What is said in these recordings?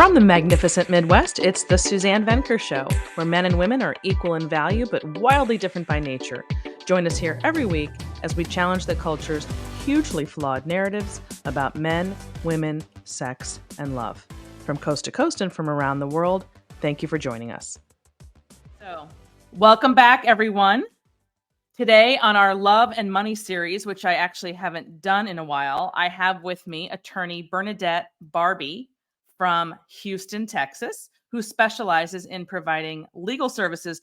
From the magnificent Midwest, it's the Suzanne Venker Show, where men and women are equal in value but wildly different by nature. Join us here every week as we challenge the culture's hugely flawed narratives about men, women, sex, and love. From coast to coast and from around the world, thank you for joining us. So, welcome back, everyone. Today on our Love and Money series, which I actually haven't done in a while, I have with me attorney Bernadette Barbee from Houston, Texas, who specializes in providing legal services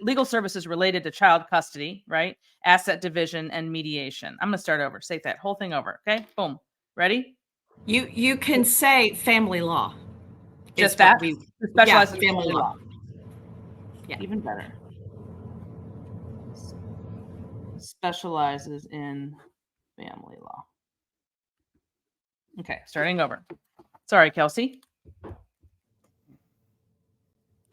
legal services related to child custody, right? Asset division and mediation. I'm going to start over. Say that whole thing over. Okay. Boom. Ready? You can say family law. Just that? Specializes in family law. Yeah. Even better. Specializes in family law. Okay, starting over. Sorry, Kelsey.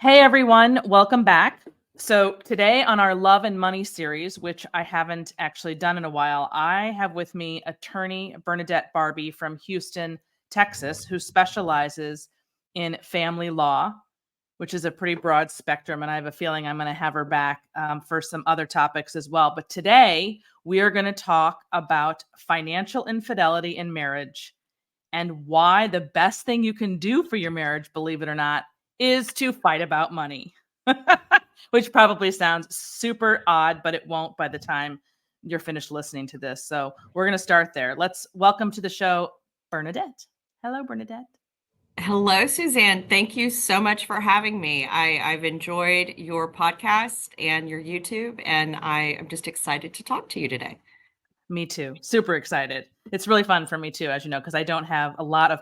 Hey, everyone. Welcome back. So today on our Love and Money series, which I haven't actually done in a while, I have with me attorney Bernadette Barbee from Houston, Texas, who specializes in family law, which is a pretty broad spectrum. And I have a feeling I'm going to have her back for some other topics as well. But today we are going to talk about financial infidelity in marriage and why the best thing you can do for your marriage, believe it or not, is to fight about money, which probably sounds super odd, but it won't by the time you're finished listening to this. So we're going to start there. Let's welcome to the show, Bernadette. Hello, Bernadette. Hello, Suzanne. Thank you so much for having me. I've enjoyed your podcast and your YouTube, and I am just excited to talk to you today. Me too. Super excited. It's really fun for me too, as you know, because I don't have a lot of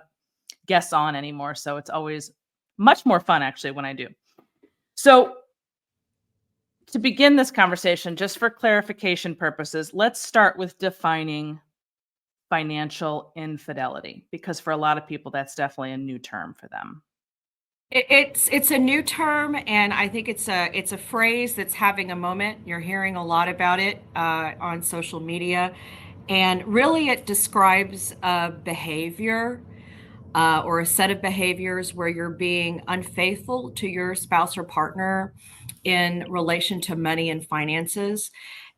guests on anymore. So it's always much more fun, actually, when I do. So to begin this conversation, just for clarification purposes, let's start with defining financial infidelity, because for a lot of people, that's definitely a new term for them. It's a new term, and I think it's a phrase that's having a moment. You're hearing a lot about it on social media, and really it describes a behavior or a set of behaviors where you're being unfaithful to your spouse or partner in relation to money and finances.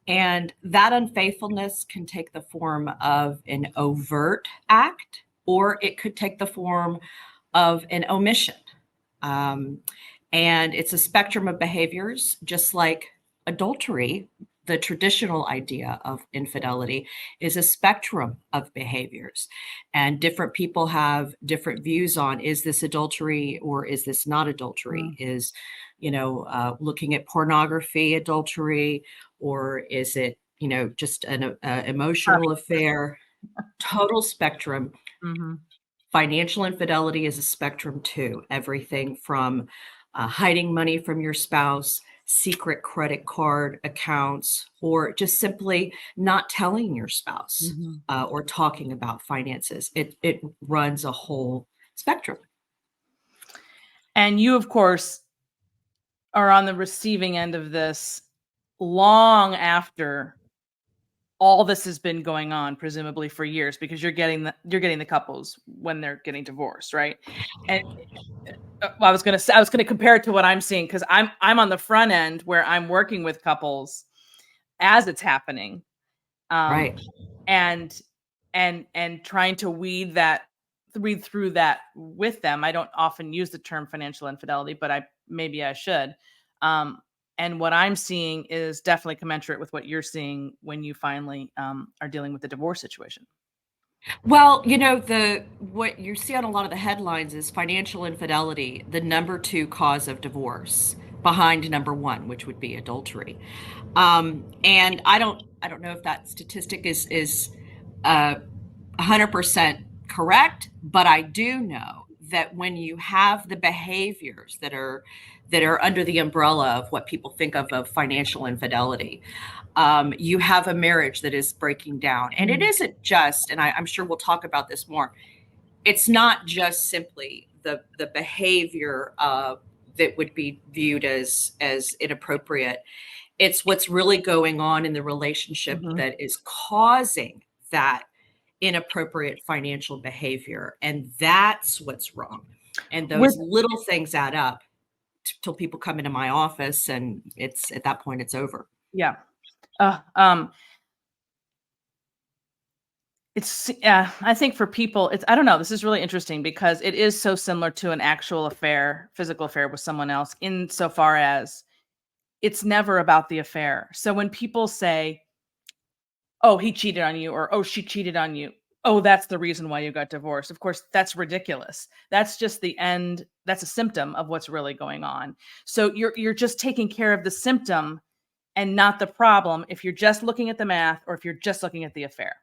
And that unfaithfulness can take the form of an overt act, or it could take the form of an omission. And it's a spectrum of behaviors, just like adultery. The traditional idea of infidelity is a spectrum of behaviors, and different people have different views on, is this adultery or is this not adultery? Is, looking at pornography adultery, or is it, just an emotional affair? Total spectrum. Mm-hmm. Financial infidelity is a spectrum too. Everything from hiding money from your spouse, secret credit card accounts, or just simply not telling your spouse or talking about finances. It runs a whole spectrum. And you, of course, are on the receiving end of this long after all this has been going on, presumably for years, because you're getting the couples when they're getting divorced, right? And I was going to compare it to what I'm seeing, because I'm on the front end where I'm working with couples as it's happening, right? And trying to weed through that with them. I don't often use the term financial infidelity, but maybe I should. And what I'm seeing is definitely commensurate with what you're seeing when you finally are dealing with the divorce situation. Well, what you see on a lot of the headlines is financial infidelity, the number 2 cause of divorce, behind number 1, which would be adultery. And I don't know if that statistic is 100% correct, but I do know that when you have the behaviors that are under the umbrella of what people think of financial infidelity, you have a marriage that is breaking down. And it isn't just, and I'm sure we'll talk about this more, it's not just simply the behavior that would be viewed as inappropriate. It's what's really going on in the relationship that is causing that inappropriate financial behavior. And that's what's wrong. And With those little things add up till people come into my office, and it's at that point it's over. yeah. Uh, um, it's I think for people, it's I don't know. This is really interesting because it is so similar to an actual affair, physical affair with someone else, insofar as it's never about the affair. So when people say, "Oh, he cheated on you," or "Oh, she cheated on you," oh, that's the reason why you got divorced. Of course, that's ridiculous. That's just the end. That's a symptom of what's really going on. So you're just taking care of the symptom and not the problem if you're just looking at the math or if you're just looking at the affair,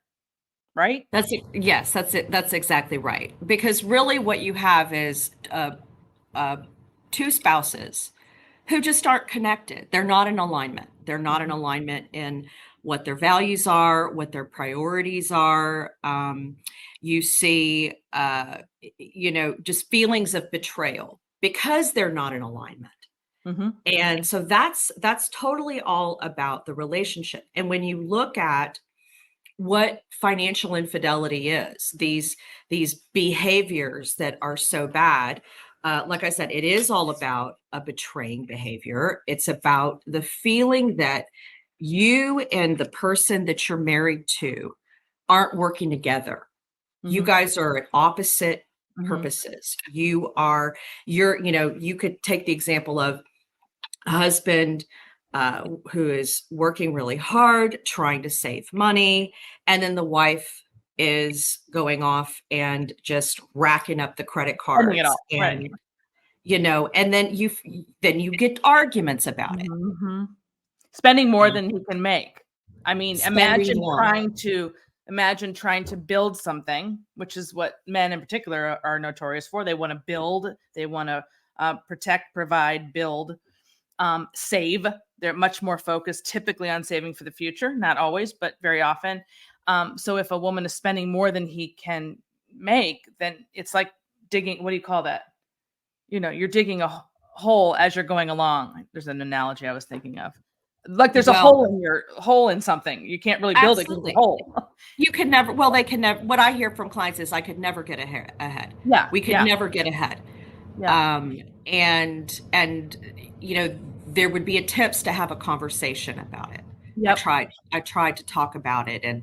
right? That's it. Yes, that's it. That's exactly right. Because really, what you have is two spouses who just aren't connected. They're not in alignment. They're not in alignment in what their values are, what their priorities are. You see, just feelings of betrayal because they're not in alignment. Mm-hmm. And so that's totally all about the relationship. And when you look at what financial infidelity is, these behaviors that are so bad, like I said, it is all about a betraying behavior. It's about the feeling that you and the person that you're married to aren't working together. You Mm-hmm. guys are at opposite Mm-hmm. purposes. You could take the example of a husband who is working really hard, trying to save money, and then the wife is going off and just racking up the credit Spending it cards, all, right? and then you get arguments about it, Mm-hmm. Spending more and than he can make. I mean, spending more. imagine trying to build something, which is what men in particular are notorious for. They want to build, they want to protect, provide, build, save. They're much more focused typically on saving for the future, not always, but very often. So if a woman is spending more than he can make, then it's like digging, what do you call that? You're digging a hole as you're going along. There's an analogy I was thinking of. Like there's a Well, hole in something. You can't really build it because it's a absolutely. hole. You can never, well, they can never, what I hear from clients is I could never get ahead. Yeah, We could yeah, never get ahead. yeah. And there would be attempts to have a conversation about it. Yep. I tried to talk about it, and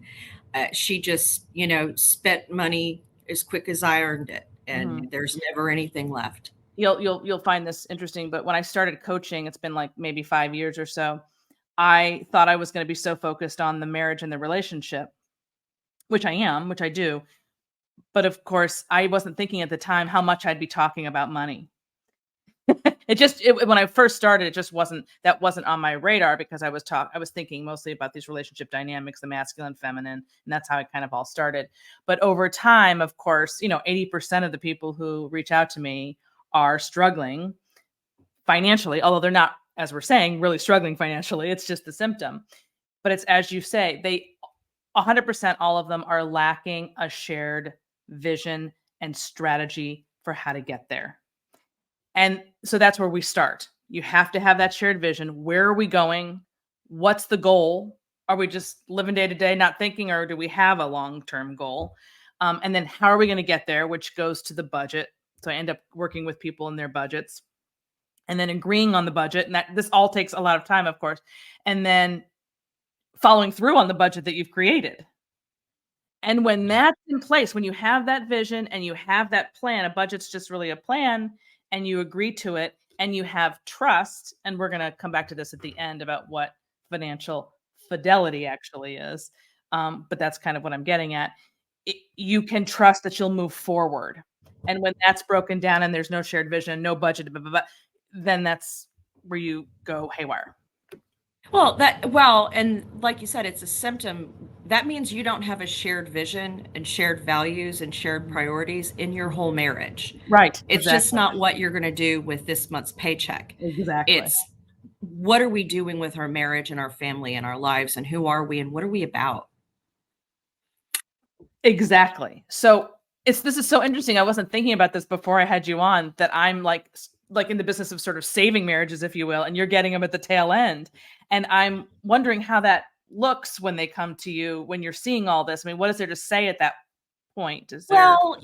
she just spent money as quick as I earned it, and Mhm. there's never anything left. You'll find this interesting, but when I started coaching, it's been like maybe 5 years or so. I thought I was going to be so focused on the marriage and the relationship, which I am, which I do. But of course, I wasn't thinking at the time how much I'd be talking about money. When I first started, it just wasn't on my radar because I was thinking mostly about these relationship dynamics, the masculine, feminine, and that's how it kind of all started. But over time, of course, 80% of the people who reach out to me are struggling financially, although they're not, as we're saying, really struggling financially. It's just the symptom. But it's as you say, 100% all of them are lacking a shared vision and strategy for how to get there. And so that's where we start. You have to have that shared vision. Where are we going? What's the goal? Are we just living day to day, not thinking, or do we have a long-term goal? And then how are we going to get there, which goes to the budget. So I end up working with people in their budgets and then agreeing on the budget. And this all takes a lot of time, of course. And then following through on the budget that you've created. And when that's in place, when you have that vision and you have that plan, a budget's just really a plan, and you agree to it and you have trust, and we're going to come back to this at the end about what financial fidelity actually is. But that's kind of what I'm getting at. You can trust that you'll move forward. And when that's broken down and there's no shared vision, no budget, blah, blah, blah, then that's where you go haywire. And like you said, it's a symptom. That means you don't have a shared vision and shared values and shared priorities in your whole marriage. Right. It's Exactly. just not what you're going to do with this month's paycheck. Exactly. It's what are we doing with our marriage and our family and our lives, and who are we and what are we about? Exactly. So this is so interesting. I wasn't thinking about this before I had you on, that I'm like in the business of sort of saving marriages, if you will, and you're getting them at the tail end. And I'm wondering how that looks when they come to you, when you're seeing all this. I mean, what is there to say at point? Is there? Well,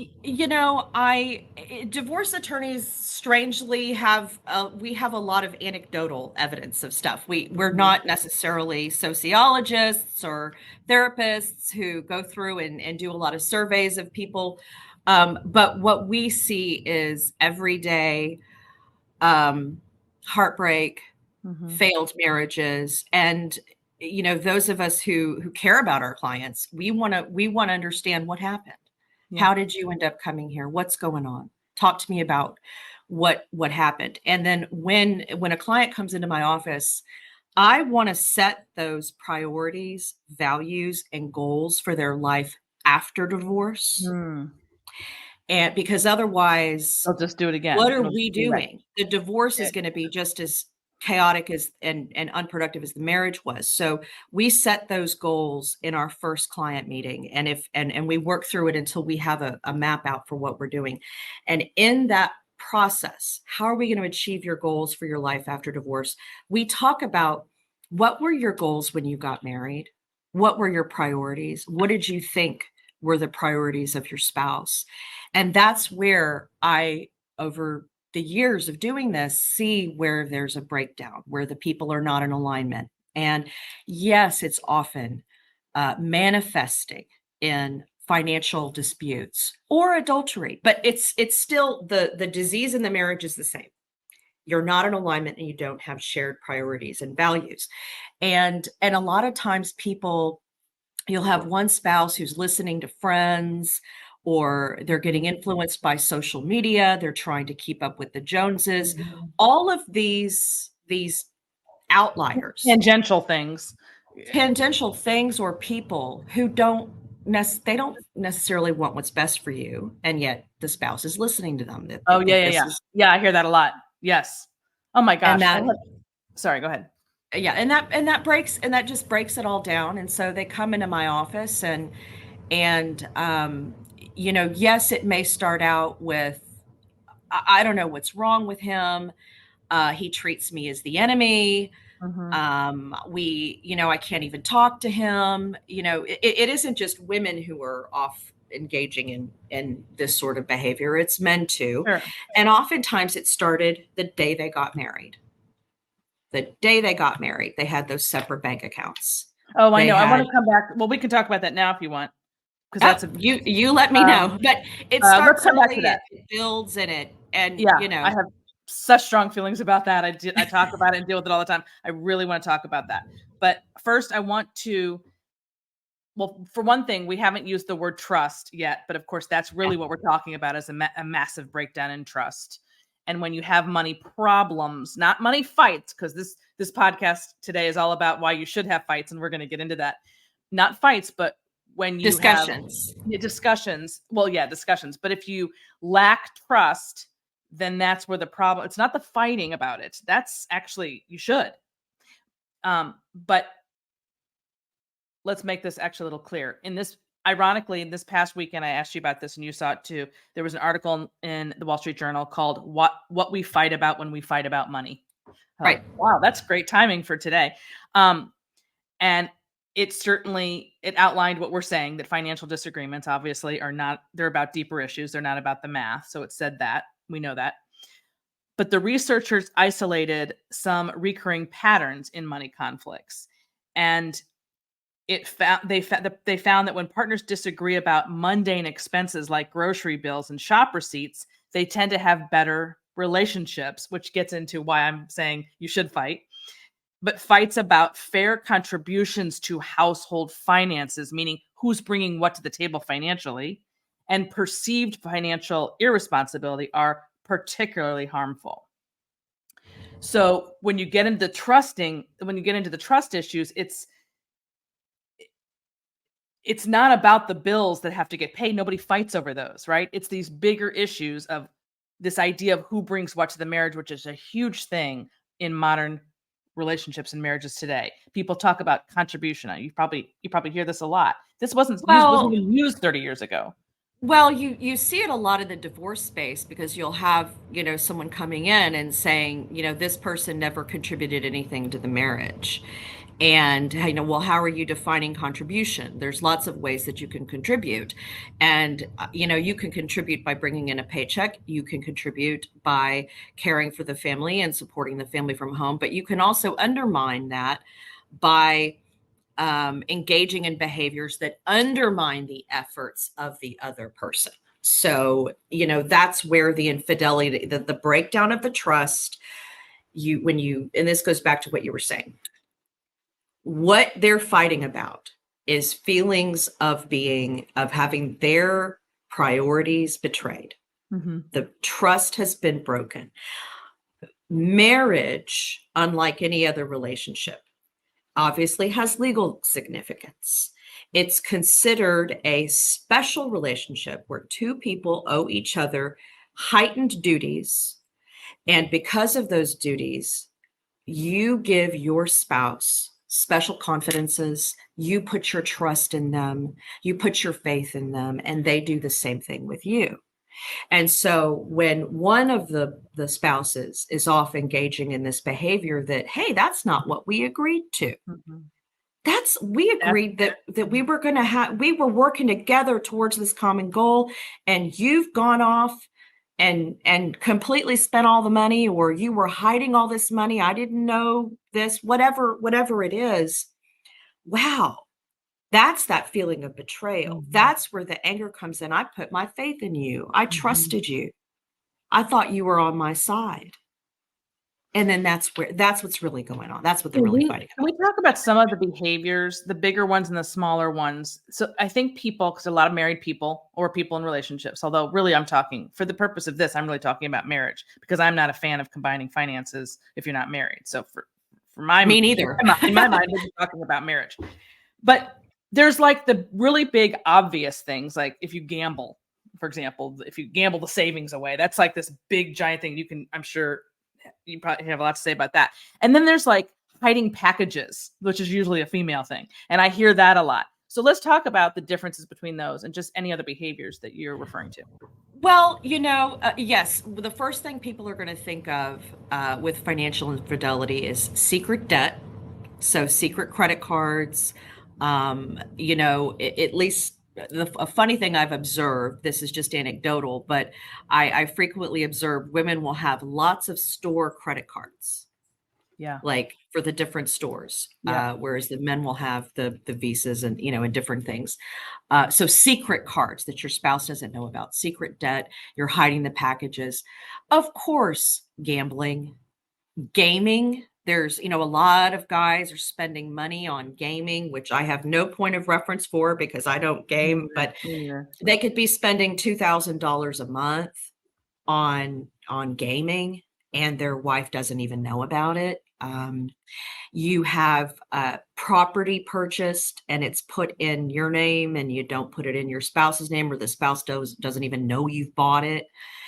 divorce attorneys strangely have we have a lot of anecdotal evidence of stuff. We're Mhm. not necessarily sociologists or therapists who go through and do a lot of surveys of people. But what we see is everyday heartbreak, Mhm. failed marriages, and those of us who care about our clients, we want to understand what happened. Yeah. How did you end up coming here? What's going on? Talk to me about what happened. And then when a client comes into my office, I want to set those priorities, values, and goals for their life after divorce. Mm. And because otherwise, They'll just do it again. what are It'll we just be right. doing? The divorce Yeah. is going to be just as chaotic as and unproductive as the marriage was. So we set those goals in our first client meeting, and if and we work through it until we have a map out for what we're doing. And in that process, how are we going to achieve your goals for your life after divorce? We talk about what were your goals when you got married? What were your priorities? What did you think were the priorities of your spouse? And that's where I, over the years of doing this, see where there's a breakdown, where the people are not in alignment. And yes, it's often manifesting in financial disputes or adultery, but it's still the disease in the marriage is the same. You're not in alignment and you don't have shared priorities and values. And a lot of times people, you'll have one spouse who's listening to friends, or they're getting influenced by social media, they're trying to keep up with the Joneses. Mhm. All of these outliers, Tangential things. tangential things, or people who they don't necessarily want what's best for you, and yet the spouse is listening to them, that they Oh, yeah, think yeah, this yeah. is. Yeah, I hear that a lot. Yes. Oh my And gosh. that Sorry, go ahead. Yeah, and that just breaks it all down. And so they come into my office, and yes, it may start out with, I don't know what's wrong with him. He treats me as the enemy. Mhm. I can't even talk to him. It isn't just women who are off engaging in this sort of behavior. It's men too. Sure. And oftentimes it started the day they got married. The day they got married, they had those separate bank accounts. Oh, I They know. I had wanna come back. Well, we can talk about that now if you want, because that's a you let me um, know. But it let's starts come back to early, that. it builds in it, and Yeah, I have such strong feelings about that. I talk about it and deal with it all the time. I really wanna talk about that. But first, I want to well, for one thing, we haven't used the word trust yet, but of course, that's really what we're talking about is a massive breakdown in trust. And when you have money problems, not money fights, because this podcast today is all about why you should have fights, and we're going to get into that. Not fights, but when you have discussions. discussions. Well, yeah, discussions. But if you lack trust, then that's where the problem. It's not the fighting about it. That's actually you should. But let's make this actually a little clear. Ironically, in this past weekend, I asked you about this and you saw it too. There was an article in the Wall Street Journal called What We Fight About When We Fight About Money. Right. Wow, that's great timing for today. And it outlined what we're saying, that financial disagreements obviously they're about deeper issues. They're not about the math. So it said that. We know that. But the researchers isolated some recurring patterns in money conflicts. And they found that when partners disagree about mundane expenses like grocery bills and shop receipts, they tend to have better relationships, which gets into why I'm saying you should fight. But fights about fair contributions to household finances, meaning who's bringing what to the table financially, and perceived financial irresponsibility are particularly harmful. So when you get into the trust issues, it's not about the bills that have to get paid. Nobody fights over those, right? It's these bigger issues of this idea of who brings what to the marriage, which is a huge thing in modern relationships and marriages today. People talk about contribution. You probably hear this a lot. This wasn't Well, even used 30 years ago. well, you see it a lot in the divorce space, because you'll have, someone coming in and saying, this person never contributed anything to the marriage. And, well, how are you defining contribution? There's lots of ways that you can contribute. And, you can contribute by bringing in a paycheck. You can contribute by caring for the family and supporting the family from home. But you can also undermine that by engaging in behaviors that undermine the efforts of the other person. So, that's where the infidelity, the breakdown of the trust, and this goes back to what you were saying. What they're fighting about is feelings of having their priorities betrayed. Mm-hmm. The trust has been broken. Marriage, unlike any other relationship, obviously has legal significance. It's considered a special relationship where two people owe each other heightened duties. And because of those duties, you give your spouse special confidences, you put your trust in them, you put your faith in them, and they do the same thing with you. And so when one of the spouses is off engaging in this behavior that, hey, that's not what we agreed to. Mm-hmm. We agreed that we were going to we were working together towards this common goal, and you've gone off and completely spent all the money, or you were hiding all this money. I didn't know this, whatever it is. Wow. That's that feeling of betrayal. Mm-hmm. That's where the anger comes in. I put my faith in you. I Mm-hmm. trusted you. I thought you were on my side. And then that's what's really going on. That's what they're really fighting about. Can we talk about some of the behaviors, the bigger ones and the smaller ones? So I think people, because a lot of married people or people in relationships, although really I'm talking, for the purpose of this, I'm really talking about marriage, because I'm not a fan of combining finances if you're not married. So for me neither. In my mind, we're talking about marriage. But there's like the really big obvious things, like if you gamble, for example, if you gamble the savings away, that's like this big giant thing. You can, I'm sure you probably have a lot to say about that. And then there's like hiding packages, which is usually a female thing. And I hear that a lot. So let's talk about the differences between those and just any other behaviors that you're referring to. Well, yes, the first thing people are going to think of with financial infidelity is secret debt. So secret credit cards, at least a funny thing I've observed, this is just anecdotal, but I frequently observe women will have lots of store credit cards. Yeah. Like for the different stores, whereas the men will have the visas and, and different things. So secret cards that your spouse doesn't know about, secret debt, you're hiding the packages. Of course, gambling, gaming. There's, a lot of guys are spending money on gaming, which I have no point of reference for because I don't game, but they could be spending $2,000 a month on gaming, and their wife doesn't even know about it. You have property purchased and it's put in your name and you don't put it in your spouse's name, or the spouse doesn't even know you've bought it.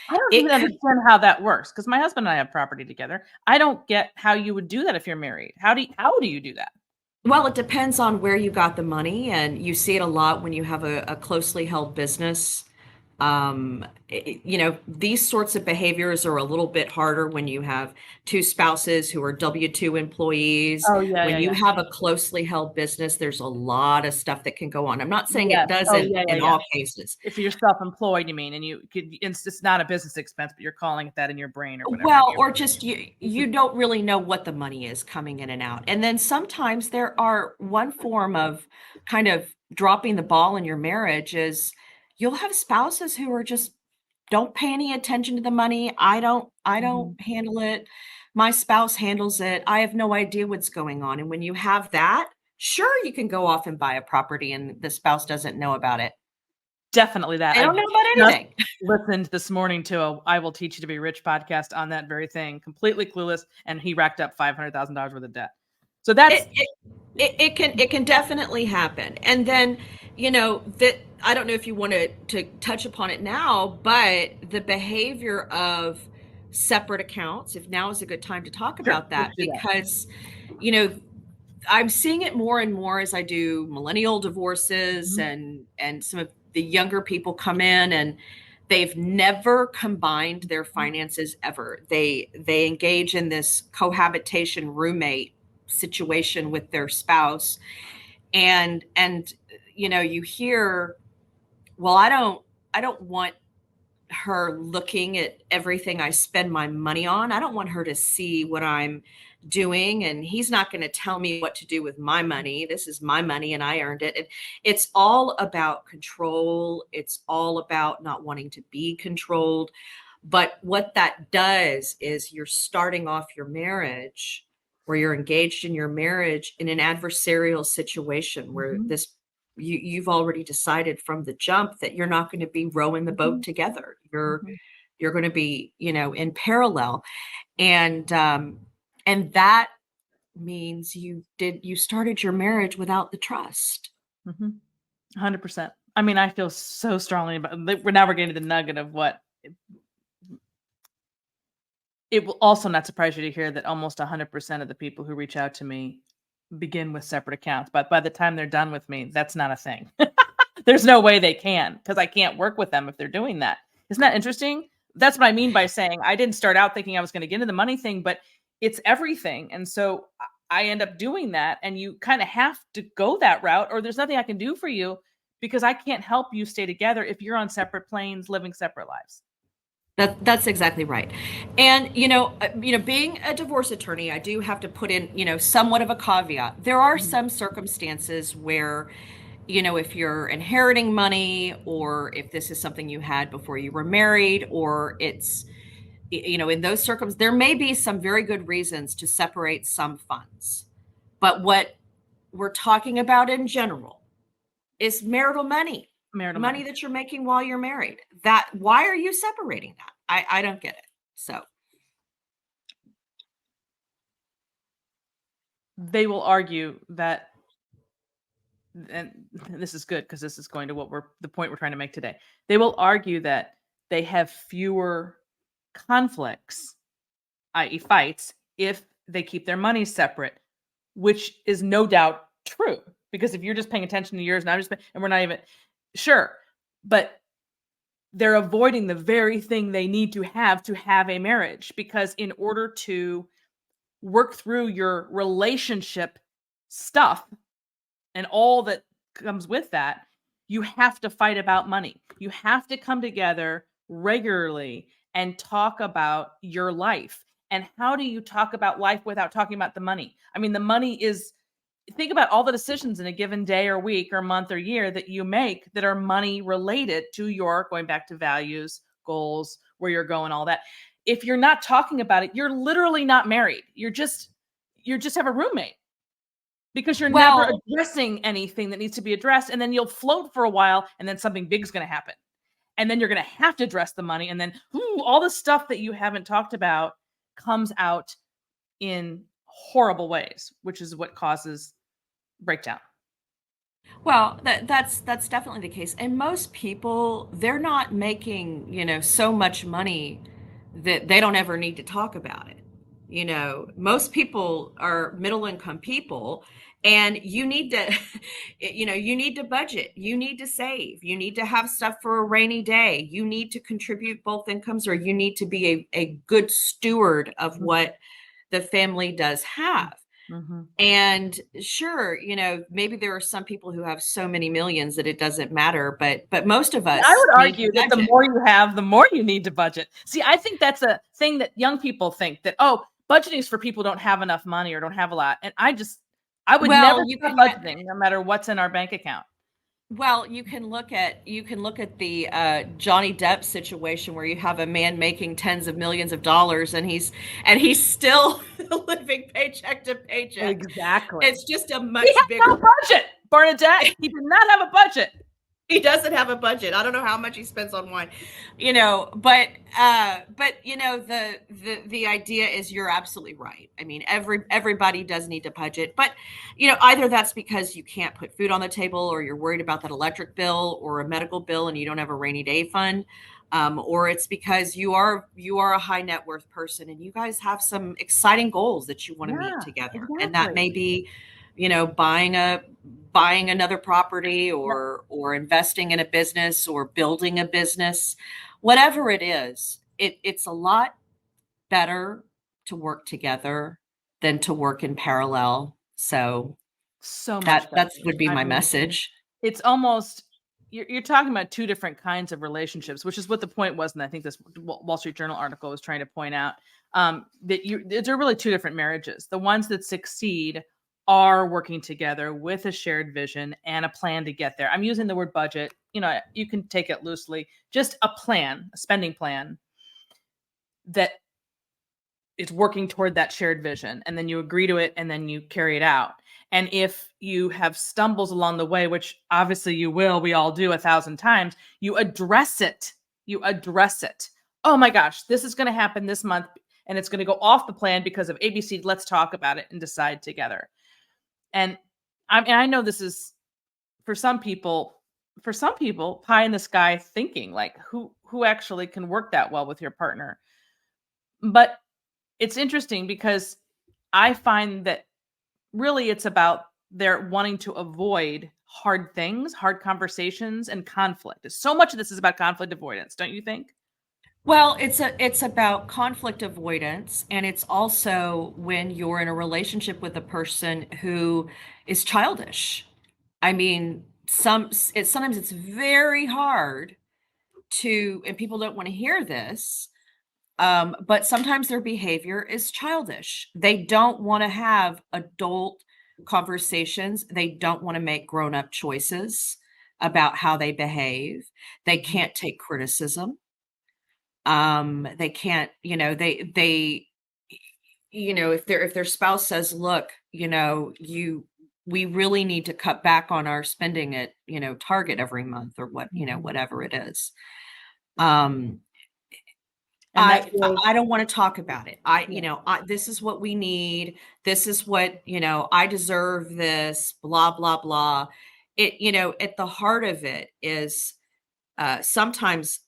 I don't even understand how that works, because my husband and I have property together. I don't get how you would do that if you're married. How do you do that? Well, it depends on where you got the money, and you see it a lot when you have a closely held business. These sorts of behaviors are a little bit harder when you have two spouses who are W-2 employees. When you have a closely held business, there's a lot of stuff that can go on. I'm not saying it doesn't in all cases. If you're self-employed, you mean, and it's not a business expense, but you're calling it that in your brain or whatever. Well, or just you don't really know what the money is coming in and out. And then sometimes there are one form of kind of dropping the ball in your marriage is you'll have spouses who are just don't pay any attention to the money. I don't handle it. My spouse handles it. I have no idea what's going on. And when you have that, sure, you can go off and buy a property and the spouse doesn't know about it. Definitely that. I don't know about anything. Listened this morning to a I Will Teach You to Be Rich podcast on that very thing, completely clueless, and he racked up $500,000 worth of debt. So that's it can definitely happen. And then, that I don't know if you want to touch upon it now, but the behavior of separate accounts, if now is a good time to talk about that, because, I'm seeing it more and more as I do millennial divorces, and some of the younger people come in and they've never combined their finances ever. They engage in this cohabitation roommate situation with their spouse. And you hear, well, I don't want her looking at everything I spend my money on. I don't want her to see what I'm doing, and he's not going to tell me what to do with my money. This is my money and I earned it. And it's all about control. It's all about not wanting to be controlled. But what that does is you're starting off your marriage, or you're engaged in your marriage in an adversarial situation where this you've already decided from the jump that you're not going to be rowing the boat together. You're going to be, in parallel. And that means you started your marriage without the trust. 100%. I mean, I feel so strongly about, we're getting to the nugget of what it will also not surprise you to hear that almost 100% of the people who reach out to me begin with separate accounts, but by the time they're done with me, that's not a thing. There's no way they can, because I can't work with them if they're doing that. Isn't that interesting? That's what I mean by saying I didn't start out thinking I was going to get into the money thing, but it's everything. And so I end up doing that, and you kind of have to go that route, or there's nothing I can do for you because I can't help you stay together if you're on separate planes, living separate lives. That's exactly right. And being a divorce attorney, I do have to put in, somewhat of a caveat. There are some circumstances where, if you're inheriting money, or if this is something you had before you were married, or it's, in those circumstances, there may be some very good reasons to separate some funds. But what we're talking about in general is marital money. Money that you're making while you're married. Why are you separating that? I don't get it. So they will argue that, and this is good because this is going to the point we're trying to make today. They will argue that they have fewer conflicts, i.e. fights, if they keep their money separate, which is no doubt true. Because if you're just paying attention to yours and I'm just and we're not even sure, but they're avoiding the very thing they need to have a marriage, because in order to work through your relationship stuff and all that comes with that, you have to fight about money. You have to come together regularly and talk about your life. And how do you talk about life without talking about the money? I mean, the money is, think about all the decisions in a given day or week or month or year that you make that are money related to your, going back to values, goals, where you're going, all that. If you're not talking about it, you're literally not married. You just have a roommate, because you're never addressing anything that needs to be addressed. And then you'll float for a while, and then something big is going to happen. And then you're going to have to address the money. And then all the stuff that you haven't talked about comes out in horrible ways, which is what causes breakdown. Well, that's definitely the case. And most people, they're not making, so much money that they don't ever need to talk about it. Most people are middle income people, and you need to, you need to budget, you need to save, you need to have stuff for a rainy day, you need to contribute both incomes, or you need to be a good steward of what the family does have. And sure, maybe there are some people who have so many millions that it doesn't matter, but most of us, I would argue that the more you have, the more you need to budget. See, I think that's a thing that young people think, that, budgeting is for people who don't have enough money or don't have a lot. And I would never stop budgeting, no matter what's in our bank account. Well, you can look at the Johnny Depp situation, where you have a man making tens of millions of dollars, and he's still living paycheck to paycheck. Exactly. It's just a much bigger budget. Bernadette, he did not have a budget. He doesn't have a budget. I don't know how much he spends on wine, but the idea is, you're absolutely right. I mean, everybody does need to budget, but either that's because you can't put food on the table, or you're worried about that electric bill or a medical bill and you don't have a rainy day fund, or it's because you are a high net worth person and you guys have some exciting goals that you want to meet together. Exactly. And that may be, buying another property, or investing in a business, or building a business. Whatever it is, it's a lot better to work together than to work in parallel. So So much that better. would be I my mean, message. it's almost you're talking about two different kinds of relationships, which is what the point was, and I think this Wall Street Journal article was trying to point out, that there are really two different marriages. The ones that succeed are working together with a shared vision and a plan to get there. I'm using the word budget. You can take it loosely. Just a plan, a spending plan that is working toward that shared vision, and then you agree to it and then you carry it out. And if you have stumbles along the way, which obviously you will, we all do 1,000 times, you address it. Oh my gosh, this is going to happen this month and it's going to go off the plan because of ABC. Let's talk about it and decide together. And I know this is for some people pie in the sky thinking, like who actually can work that well with your partner. But it's interesting because I find that really it's about their wanting to avoid hard things, hard conversations, and conflict. So much of this is about conflict avoidance, don't you think? Well, it's about conflict avoidance, and it's also when you're in a relationship with a person who is childish. I mean, sometimes it's very hard to, and people don't want to hear this, but sometimes their behavior is childish. They don't want to have adult conversations. They don't want to make grown-up choices about how they behave. They can't take criticism. They can't, if their spouse says, look, we really need to cut back on our spending at, Target every month or whatever it is. And I don't want to talk about it. This is what we need. This is what, I deserve this, blah, blah, blah. At the heart of it is sometimes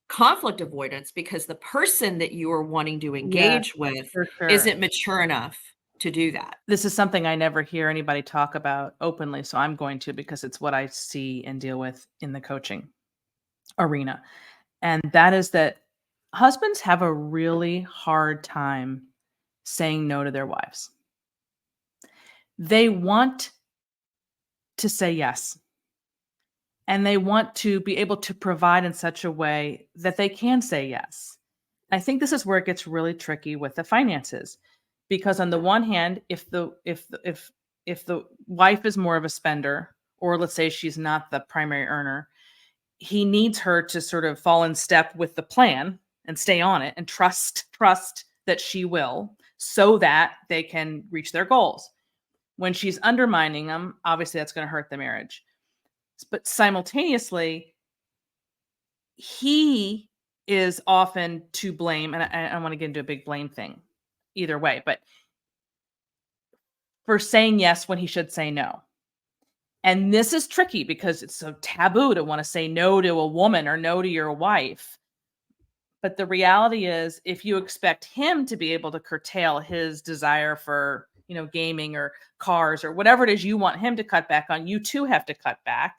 conflict avoidance because the person that you are wanting to yeah, engage with for sure. isn't mature enough to do that. This is something I never hear anybody talk about openly, so I'm going to because it's what I see and deal with in the coaching arena. And that is that husbands have a really hard time saying no to their wives. They want to say yes. And they want to be able to provide in such a way that they can say yes. I think this is where it gets really tricky with the finances, because on the one hand, if the wife is more of a spender, or let's say she's not the primary earner, he needs her to sort of fall in step with the plan and stay on it and trust that she will, so that they can reach their goals. When she's undermining them, obviously that's going to hurt the marriage. But simultaneously, he is often to blame, and I don't want to get into a big blame thing either way, but for saying yes when he should say no. And this is tricky because it's so taboo to want to say no to a woman or no to your wife. But the reality is, if you expect him to be able to curtail his desire for, gaming or cars or whatever it is you want him to cut back on, you too have to cut back.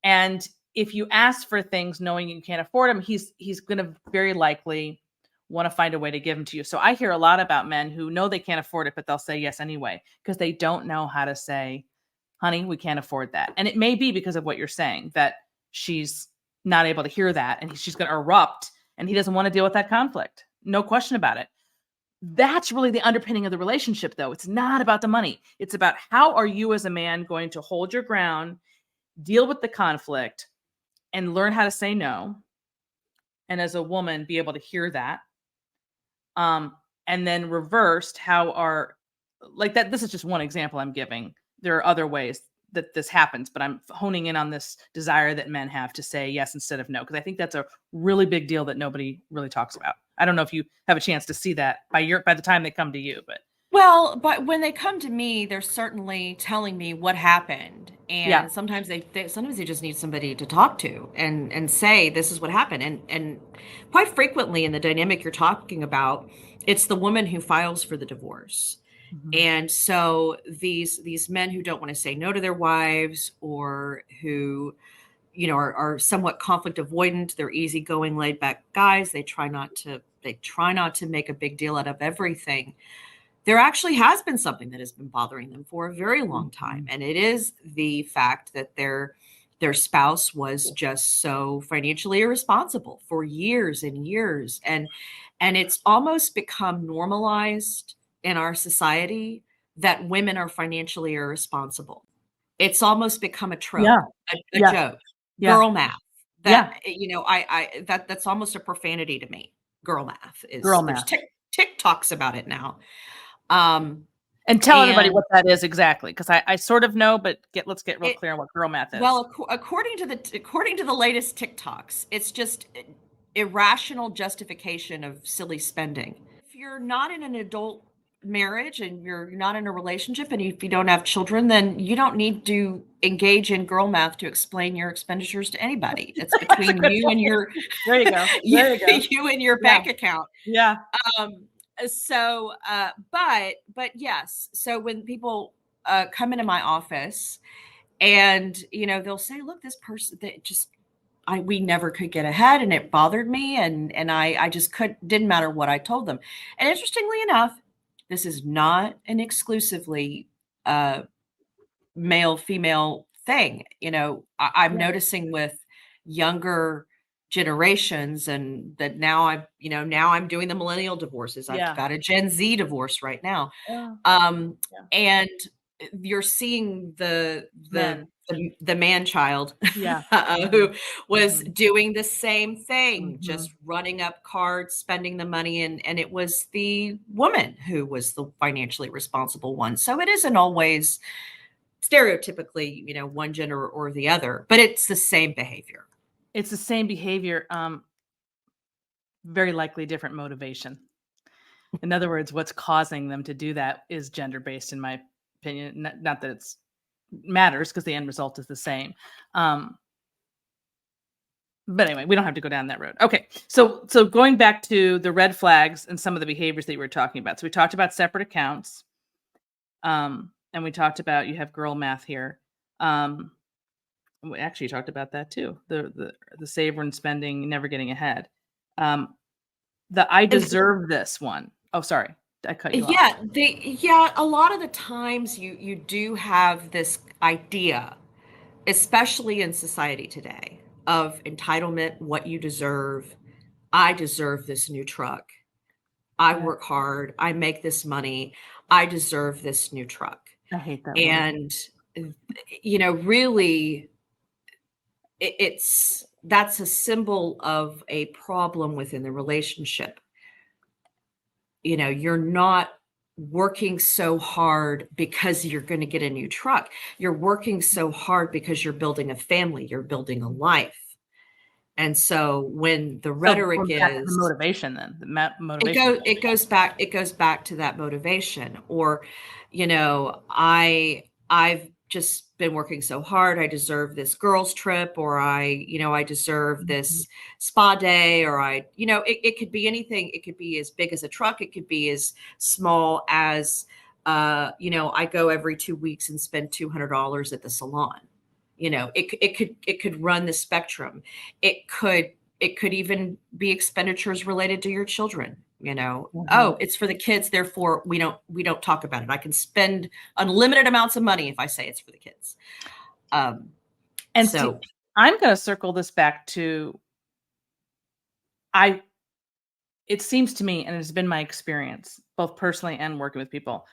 And if you ask for things knowing you can't afford them, he's going to very likely want to find a way to give them to you. So I hear a lot about men who know they can't afford it, but they'll say yes anyway, because they don't know how to say, honey, we can't afford that. And it may be because of what you're saying, that she's not able to hear that and she's going to erupt, and he doesn't want to deal with that conflict. No question about it. That's really the underpinning of the relationship, though. It's not about the money. It's about how are you as a man going to hold your ground, deal with the conflict, and learn how to say no. And as a woman, be able to hear that. And then reversed, how are, like that. This is just one example I'm giving. There are other ways that this happens, but I'm honing in on this desire that men have to say yes instead of no, because I think that's a really big deal that nobody really talks about. I don't know if you have a chance to see that by the time they come to you, but Well, but when they come to me, they're certainly telling me what happened. yeah. And sometimes sometimes they just need somebody to talk to and say this is what happened. And quite frequently in the dynamic you're talking about, it's the woman who files for the divorce. Mhm. And so these men who don't want to say no to their wives, or who, are somewhat conflict avoidant, they're easygoing, laid back guys. They try not to make a big deal out of everything. there actually has been something that has been bothering them for a very long time. And it is the fact that their spouse was just so financially irresponsible for years and years. And it's almost become normalized in our society that women are financially irresponsible. It's almost become a trope, Yeah. a Yeah. joke, Yeah. girl math. Yeah. That, that's almost a profanity to me. Girl math Girl is, there's math. TikToks about it now. Um, And tell everybody and what that is exactly, because I sort of know, but let's get real it, clear on what girl math is. well, according to the latest TikToks, it's just irrational justification of silly spending. If you're not in an adult marriage and you're not in a relationship, and if you don't have children, then you don't need to engage in girl math to explain your expenditures to anybody. It's between you and your There you go. There you go. you and your Yeah. bank account. Yeah. But yes. So when people come into my office, and they'll say, look, this person that just we never could get ahead, and it bothered me, and I just didn't matter what I told them. And interestingly enough, this is not an exclusively male female thing. I'm noticing with younger generations, and that now I'm doing the millennial divorces. I've got a Gen Z divorce right now. And you're seeing the man child who was doing the same thing, just running up cards, spending the money, and it was the woman who was the financially responsible one. So it isn't always stereotypically, one gender or the other, but it's the same behavior. It's the same behavior, very likely different motivation. In other words, what's causing them to do that is gender-based, in my opinion. Not that it's matters, because the end result is the same. But anyway, we don't have to go down that road. Okay, so going back to the red flags and some of the behaviors that you were talking about. So we talked about separate accounts, and we talked about you have girl math here. We actually talked about that too. The saver and spending, never getting ahead. The I deserve this one. Oh, sorry, I cut you off. A lot of the times you do have this idea, especially in society today, of entitlement, what you deserve. I deserve this new truck. I work hard. I make this money. I deserve this new truck. I hate that word. And really, that's a symbol of a problem within the relationship. You're not working so hard because you're going to get a new truck. You're working so hard because you're building a family, you're building a life. And so when the rhetoric is the motivation, then the motivation, it goes back to that motivation. Or, I've just been working so hard. I deserve this girls trip, or I deserve this spa day, or it could be anything. It could be as big as a truck. It could be as small as, I go every 2 weeks and spend $200 at the salon. It could run the spectrum. It could even be expenditures related to your children. Oh, it's for the kids, therefore we don't talk about it. I can spend unlimited amounts of money if I say it's for the kids. And so I'm going to circle this back to, it seems to me, and it's been my experience, both personally and working with people,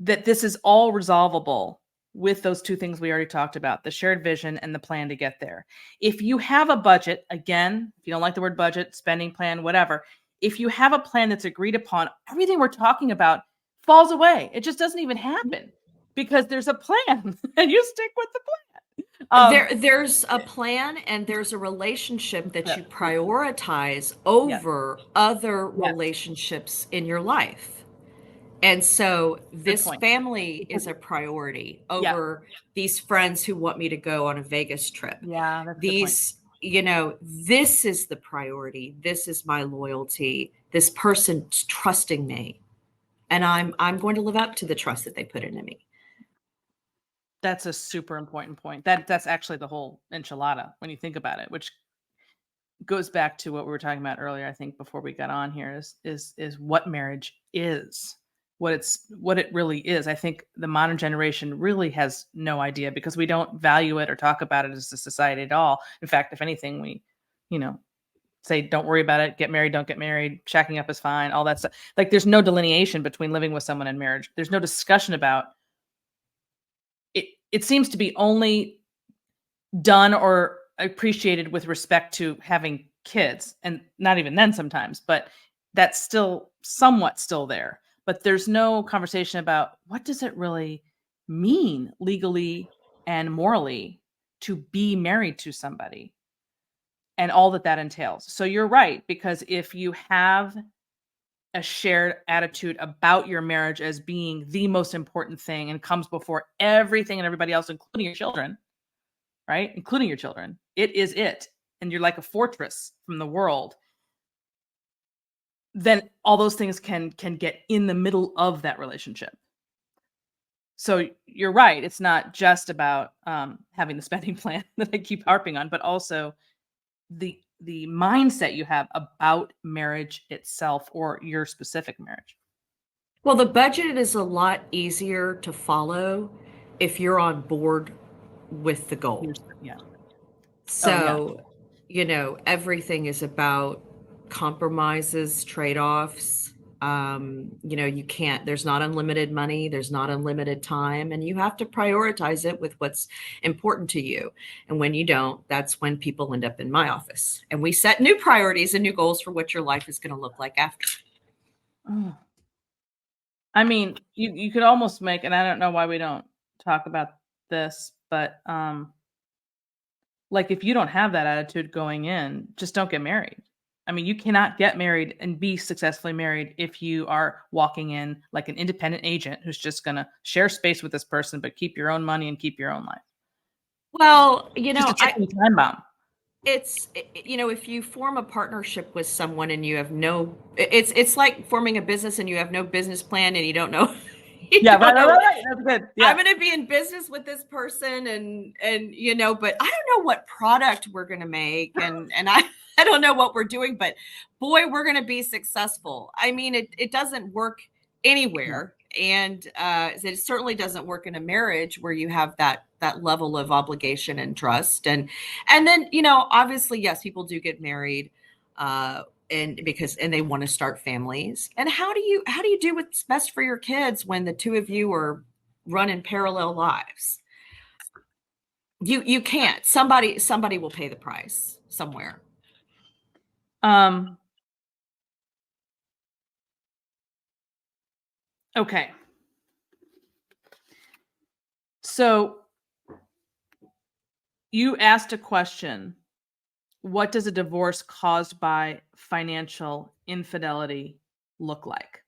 that this is all resolvable with those two things we already talked about, the shared vision and the plan to get there. If you have a budget, again, if you don't like the word budget, spending plan, whatever, if you have a plan that's agreed upon, everything we're talking about falls away. It just doesn't even happen because there's a plan and you stick with the plan. There's a plan, and there's a relationship that you prioritize over other relationships in your life. And so this family is a priority over these friends who want me to go on a Vegas trip. Yeah, that's this is the priority. This is my loyalty. This person's trusting me, and I'm going to live up to the trust that they put into me. That's a super important point. That's actually the whole enchilada when you think about it, which goes back to what we were talking about earlier. I think before we got on here is what marriage is. what it really is. I think the modern generation really has no idea because we don't value it or talk about it as a society at all. In fact, if anything, we, say don't worry about it, get married, don't get married, shacking up is fine, all that stuff. Like there's no delineation between living with someone and marriage. There's no discussion about it. It seems to be only done or appreciated with respect to having kids, and not even then sometimes, but that's still somewhat still there. But there's no conversation about what does it really mean legally and morally to be married to somebody and all that entails. So you're right, because if you have a shared attitude about your marriage as being the most important thing and comes before everything and everybody else, including your children, right? Including your children. It is it. And you're like a fortress from the world. Then all those things can get in the middle of that relationship. So you're right. It's not just about having the spending plan that I keep harping on, but also the mindset you have about marriage itself or your specific marriage. Well, the budget is a lot easier to follow if you're on board with the goal. Yeah. So, everything is about compromises, trade-offs. There's not unlimited money, there's not unlimited time, and you have to prioritize it with what's important to you. And when you don't, that's when people end up in my office. And we set new priorities and new goals for what your life is going to look like after. Oh. I mean, you could almost make, and I don't know why we don't talk about this, but like if you don't have that attitude going in, just don't get married. I mean, you cannot get married and be successfully married if you are walking in like an independent agent who's just going to share space with this person, but keep your own money and keep your own life. Well, just a ticking time bomb. It's, if you form a partnership with someone and you have it's like forming a business and you have no business plan and you don't know. Yeah, right. That's good. Yeah. I'm going to be in business with this person and but I don't know what product we're going to make and I don't know what we're doing, but boy, we're going to be successful. I mean, it doesn't work anywhere. And it certainly doesn't work in a marriage where you have that level of obligation and trust. And then, obviously, yes, people do get married and they want to start families. And how do you do what's best for your kids when the two of you are running parallel lives? You can't. Somebody will pay the price somewhere. Okay. So you asked a question. What does a divorce caused by financial infidelity look like?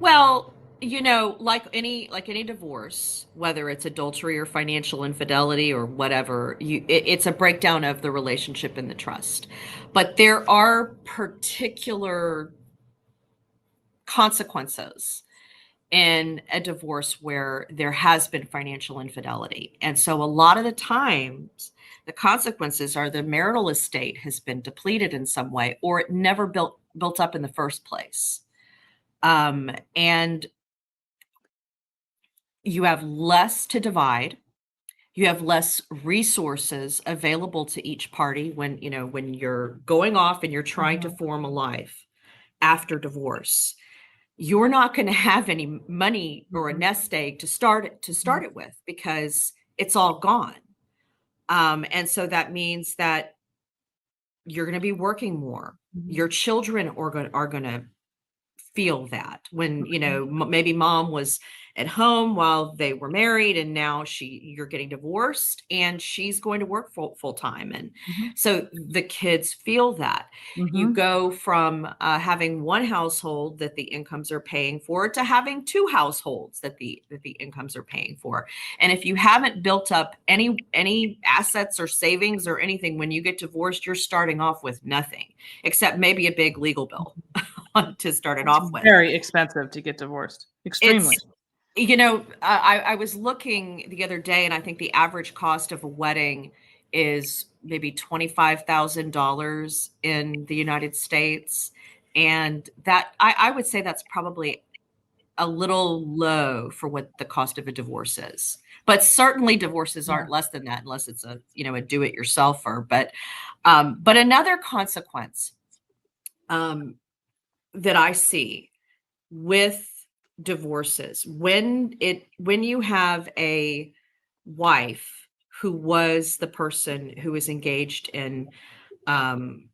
Well, like any divorce, whether it's adultery or financial infidelity or whatever, it's a breakdown of the relationship and the trust. But there are particular consequences in a divorce where there has been financial infidelity. And so a lot of the times the consequences are the marital estate has been depleted in some way, or it never built up in the first place. And you have less to divide. You have less resources available to each party when you're going off and you're trying to form a life after divorce. You're not going to have any money or a nest egg to start it with because it's all gone. And so that means that you're going to be working more. Your children are going to feel that when, maybe mom was at home while they were married and now you're getting divorced and she's going to work full time. And so the kids feel that. You go from having one household that the incomes are paying for to having two households that the incomes are paying for. And if you haven't built up any assets or savings or anything, when you get divorced, you're starting off with nothing except maybe a big legal bill to start it off with. Very expensive to get divorced. Extremely. I was looking the other day, and I think the average cost of a wedding is maybe $25,000 in the United States. And that I would say that's probably a little low for what the cost of a divorce is. But certainly divorces Yeah. aren't less than that unless it's a, a do-it-yourselfer. But another consequence that I see with divorces, when you have a wife who was the person who was engaged in um,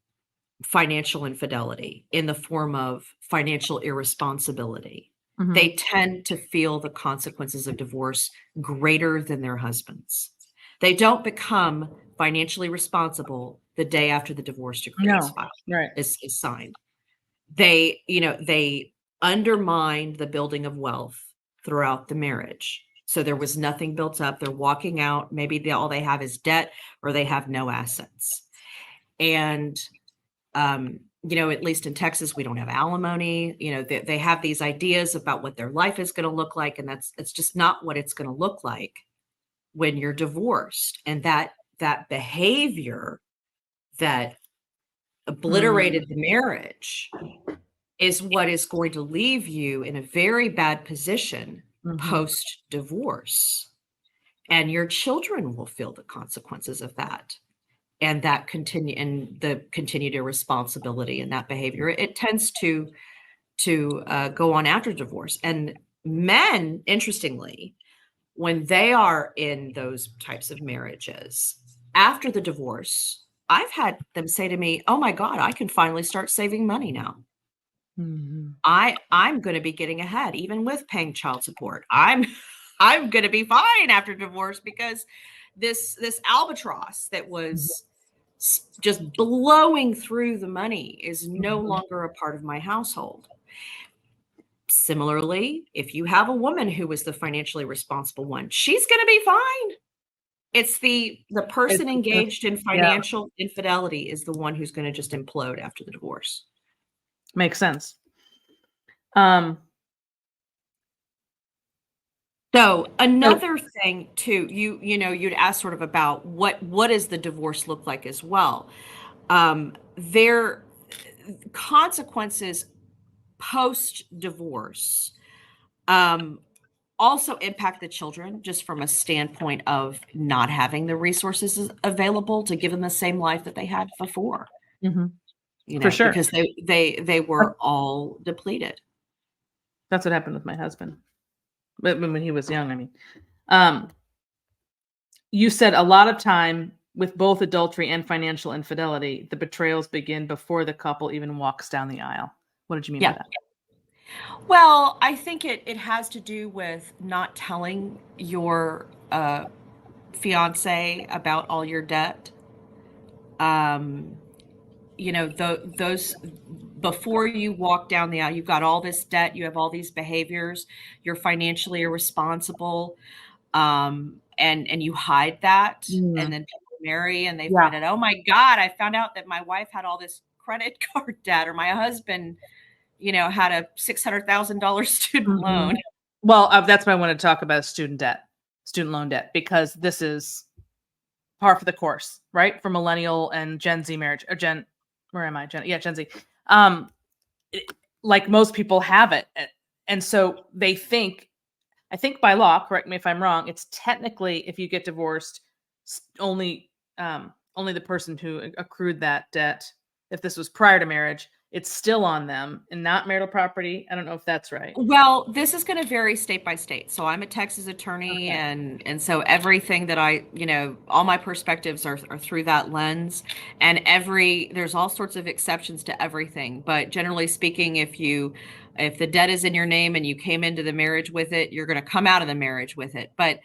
financial infidelity in the form of financial irresponsibility, Mhm. they tend to feel the consequences of divorce greater than their husbands. They don't become financially responsible the day after the divorce decree is No. filed, Right. is signed. They undermined the building of wealth throughout the marriage. So there was nothing built up. They're walking out. Maybe all they have is debt, or they have no assets. And at least in Texas, we don't have alimony. They have these ideas about what their life is going to look like, and it's just not what it's going to look like when you're divorced. And that behavior that Mm. obliterated the marriage is what is going to leave you in a very bad position Mhm. post divorce. And your children will feel the consequences of that. And the continued irresponsibility and that behavior. It tends to go on after divorce. And men, interestingly, when they are in those types of marriages after the divorce, I've had them say to me, "Oh my God, I can finally start saving money now. Mhm. I'm going to be getting ahead, even with paying child support. I'm going to be fine after divorce because this albatross that Mhm. was just blowing through the money is no Mhm. longer a part of my household." Similarly, if you have a woman who was the financially responsible one, she's going to be fine. It's the It's person the engaged in yeah, financial infidelity is the one who's going to just implode after the divorce. makes sense. Um, So so another thing too, you'd ask sort of about what does the divorce look like as well. Their consequences post divorce also impact the children just from a standpoint of not having the resources available to give them the same life that they had before, mhm, for sure. because they were all depleted. That's what happened with my husband, but when he was young, I mean. Um, you said a lot of time with both adultery and financial infidelity, the betrayals begin before the couple even walks down the aisle. What did you mean by Yeah. that? Well, I think it has to do with not telling your fiance about all your debt. Um, those before you walk down the aisle, you've got all this debt, you have all these behaviors, you're financially irresponsible, and you hide that, and Mm, then people marry and they yeah. find out, oh my God, I found out that my wife had all this credit card debt, or my husband, had a $600,000 student Mhm. loan. Well, that's why I want to talk about student loan debt, because this is par for the course, right? For millennial and Gen Z marriage, or where am I? Gen Z. Um, it- like most people have it, and so they think. I think by law, correct me if I'm wrong, it's technically if you get divorced, only the person who accrued that debt, if this was prior to marriage, it's still on them and not marital property. I don't know if that's right. Well, this is going to vary state by state. So I'm a Texas attorney, Okay. and so everything that all my perspectives are through that lens. And there's all sorts of exceptions to everything. But generally speaking, if the debt is in your name and you came into the marriage with it, you're going to come out of the marriage with it. But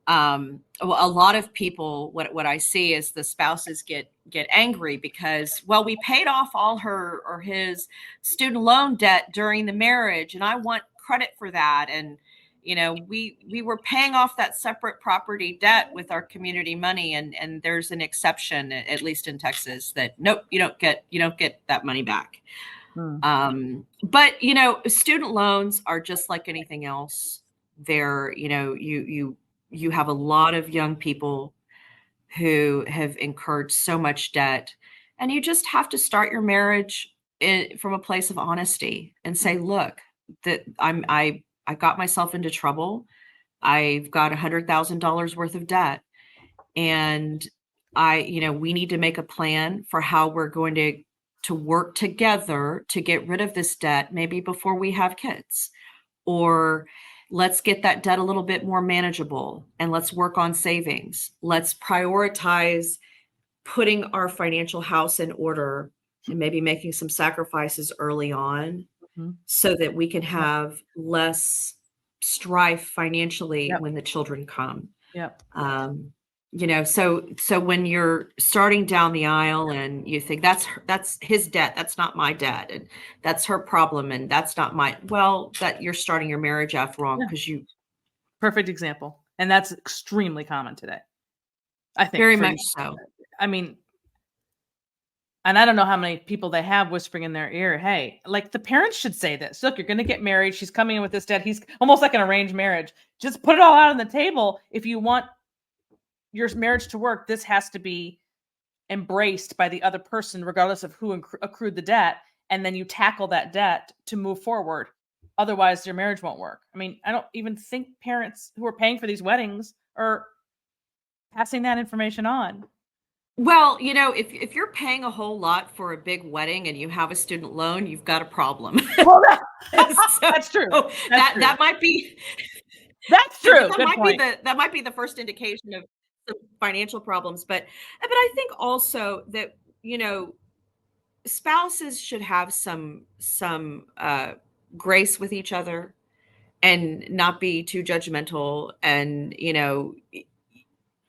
a lot of people, what I see is the spouses get angry because, well, we paid off all her or his student loan debt during the marriage, and I want credit for that. And we were paying off that separate property debt with our community money, and there's an exception, at least in Texas, that nope, you don't get that money back. Hmm. But student loans are just like anything else. They're, you have a lot of young people who have incurred so much debt, and you just have to start your marriage from a place of honesty and say, look, that I got myself into trouble. I've got $100,000 worth of debt, and we need to make a plan for how we're going to work together to get rid of this debt, maybe before we have kids, or let's get that debt a little bit more manageable, and let's work on savings. Let's prioritize putting our financial house in order and maybe making some sacrifices early on Mhm. so that we can Yep. have less strife financially Yep. when the children come. Yep. Um, so when you're starting down the aisle and you think that's his debt, that's not my debt, and that's her problem, and that's not my, well, that you're starting your marriage off wrong Yeah. because you Perfect example. And that's extremely common today. I think very for much you. so. I mean, and I don't know how many people they have whispering in their ear, hey, like the parents should say this. Look, you're going to get married. She's coming in with this debt. He's almost like an arranged marriage. Just put it all out on the table. If you want your marriage to work, this has to be embraced by the other person, regardless of who accrued the debt. And then you tackle that debt to move forward. Otherwise, your marriage won't work. I mean, I don't even think parents who are paying for these weddings are passing that information on. Well, if you're paying a whole lot for a big wedding and you have a student loan, you've got a problem. Well, So that's true. That's that true. that might be That's true. that Good might be point. the first indication of some financial problems. But I think also that, spouses should have some grace with each other and not be too judgmental. And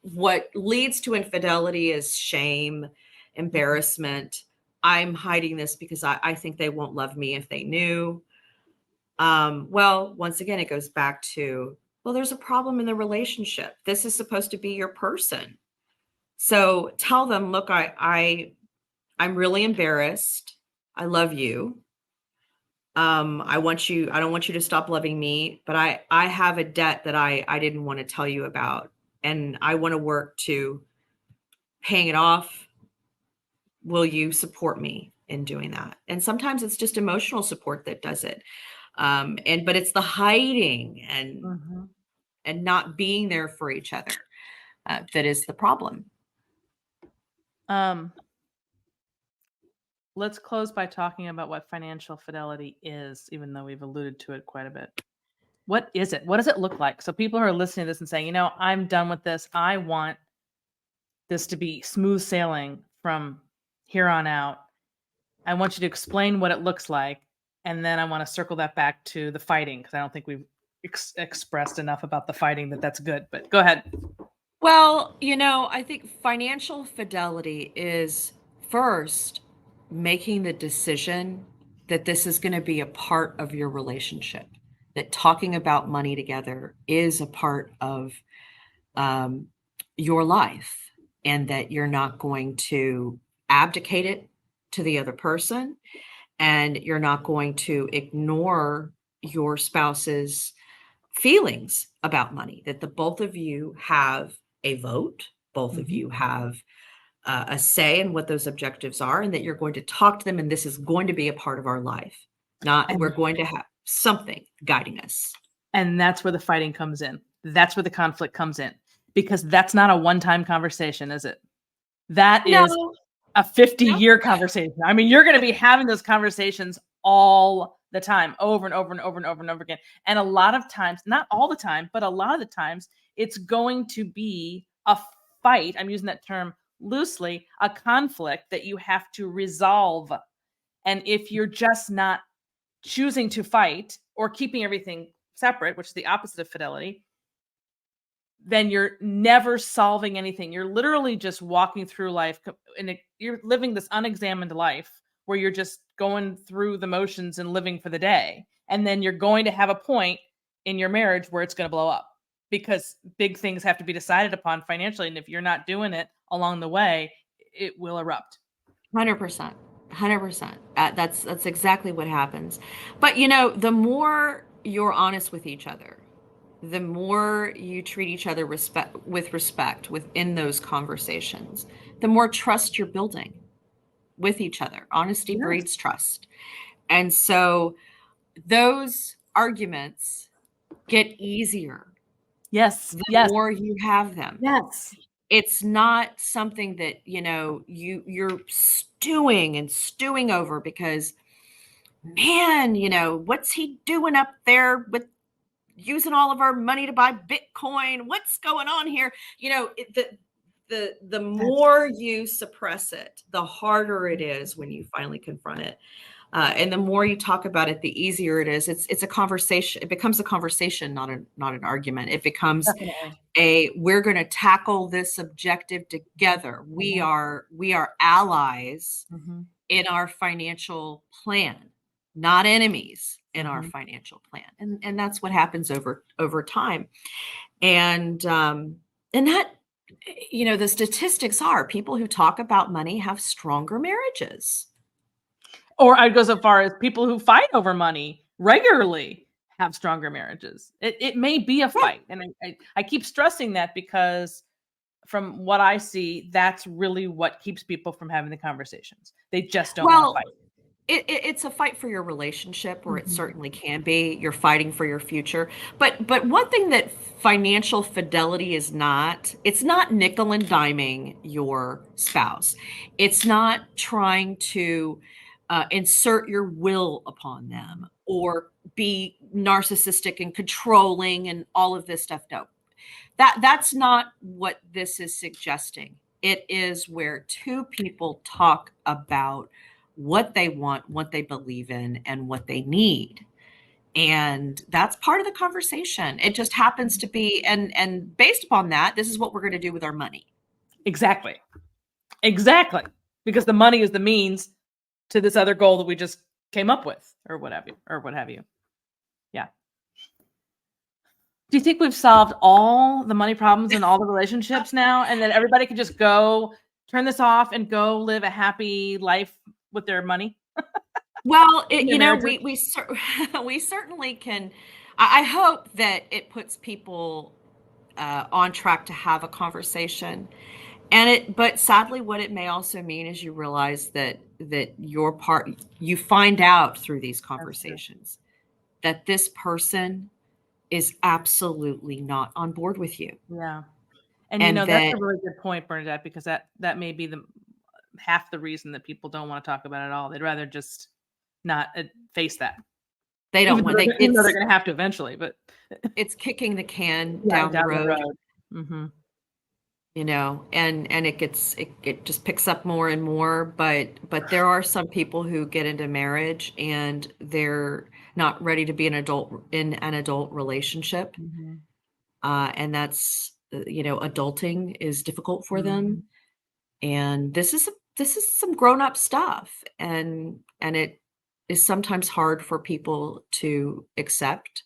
what leads to infidelity is shame, embarrassment. I'm hiding this because I think they won't love me if they knew. Well, once again, it goes back to, well, there's a problem in the relationship. This is supposed to be your person. So tell them, look, I'm really embarrassed. I love you. I don't want you to stop loving me, but I have a debt that I didn't want to tell you about. And I want to work to paying it off. Will you support me in doing that? And sometimes it's just emotional support that does it. But it's the hiding Mhm. and not being there for each other that is the problem. Um, let's close by talking about what financial fidelity is, even though we've alluded to it quite a bit. What is it? What does it look like? So people who are listening to this and saying, I'm done with this. I want this to be smooth sailing from here on out. I want you to explain what it looks like. And then I want to circle that back to the fighting because I don't think we've expressed enough about the fighting that's good. But go ahead. Well, I think financial fidelity is first making the decision that this is going to be a part of your relationship, that talking about money together is a part of um, your life, and that you're not going to abdicate it to the other person, and you're not going to ignore your spouse's feelings about money, that the both of you have a vote, both of Mhm. you have a say in what those objectives are, and that you're going to talk to them, and this is going to be a part of our life, not we're And going to have something guiding us. And that's where the fighting comes in. That's where the conflict comes in because that's not a one-time conversation, is it? That is No, a no. 50-year conversation. I mean, you're going to be having those conversations all the time, over and over and over and over and over again. And a lot of times, not all the time, but a lot of the times, it's going to be a fight. I'm using that term loosely, a conflict that you have to resolve. And if you're just not choosing to fight or keeping everything separate, which is the opposite of fidelity, then you're never solving anything. You're literally just walking through life and you're living this unexamined life where you're just going through the motions and living for the day. And then you're going to have a point in your marriage where it's going to blow up because big things have to be decided upon financially. And if you're not doing it along the way, it will erupt. 100%. 100%. That's exactly what happens. But the more you're honest with each other, the more you treat each other respect within those conversations, the more trust you're building. with each other. Honesty Yes. breeds trust. And so those arguments get easier Yes. the Yes. more you have them. Yes. It's not something that, you're stewing over because, man, what's he doing up there with using all of our money to buy Bitcoin? What's going on here? The more you suppress it, the harder it is when you finally confront it. And the more you talk about it, the easier it is. It's a conversation. It becomes a conversation, not an argument. It becomes we're going to tackle this objective together. We are allies in our financial plan, not enemies in our financial plan. And that's what happens over time. And that, the statistics are people who talk about money have stronger marriages. Or I'd go so far as people who fight over money regularly have stronger marriages. It may be a fight. And I keep stressing that because from what I see, that's really what keeps people from having the conversations. They just don't want to fight. It's a fight for your relationship, or it certainly can be. You're fighting for your future. But one thing that financial fidelity is not, it's not nickel and diming your spouse. It's not trying to insert your will upon them or be narcissistic and controlling and all of this stuff. No, that's not what this is suggesting. It is where two people talk about what they want, what they believe in, and what they need. And that's part of the conversation. It just happens to be, and based upon that, this is what we're going to do with our money. Exactly. Because the money is the means to this other goal that we just came up with, or what have you. Yeah. Do you think we've solved all the money problems in all the relationships now, and that everybody can just go turn this off and go live a happy life with their money? Well, we certainly can. I hope that it puts people on track to have a conversation. But sadly, what it may also mean is you realize that you find out through these conversations that this person is absolutely not on board with you. Yeah. And that's a really good point, Bernadette, because that may be half the reason that people don't want to talk about it at all. They'd rather just not face that. They don't want. Even though they're going to have to eventually, but it's kicking the can down the road. Mm-hmm. And it just picks up more and more. But there are some people who get into marriage and they're not ready to be in an adult relationship, and that's adulting is difficult for them. And this is some grown-up stuff, and it is sometimes hard for people to accept.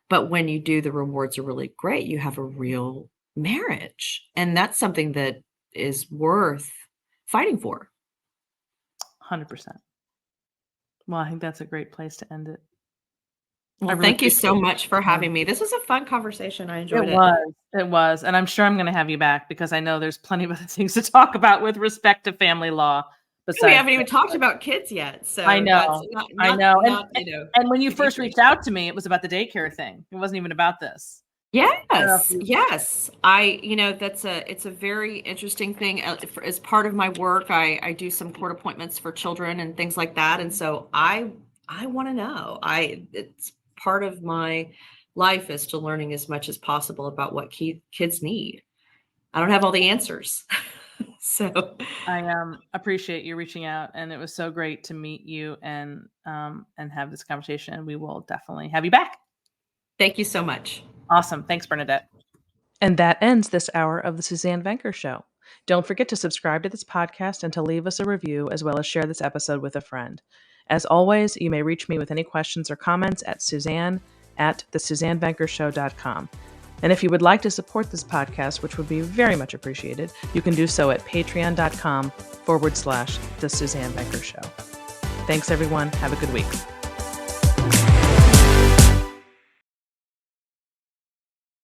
But when you do, the rewards are really great. You have a real marriage, and that's something that is worth fighting for. 100%. Well, I think that's a great place to end it. Well, thank you so much for having me. This was a fun conversation. I enjoyed it. It was. And I'm sure I'm going to have you back because I know there's plenty of other things to talk about with respect to family law. We haven't even talked about kids yet. So I know. I know. And when you first reached out to me, it was about the daycare thing. It wasn't even about this. Yes. Yes. It's a very interesting thing. As part of my work, I do some court appointments for children and things like that. And so I want to know. It's part of my life is to learning as much as possible about what kids need. I don't have all the answers. So I appreciate you reaching out, and it was so great to meet you and have this conversation. And we will definitely have you back. Thank you so much. Awesome. Thanks, Bernadette. And that ends this hour of the Suzanne Venker Show. Don't forget to subscribe to this podcast and to leave us a review, as well as share this episode with a friend. As always, you may reach me with any questions or comments at suzanne@thesuzannevenkershow.com. And if you would like to support this podcast, which would be very much appreciated, you can do so at patreon.com/The Suzanne Venker Show. Thanks, everyone. Have a good week.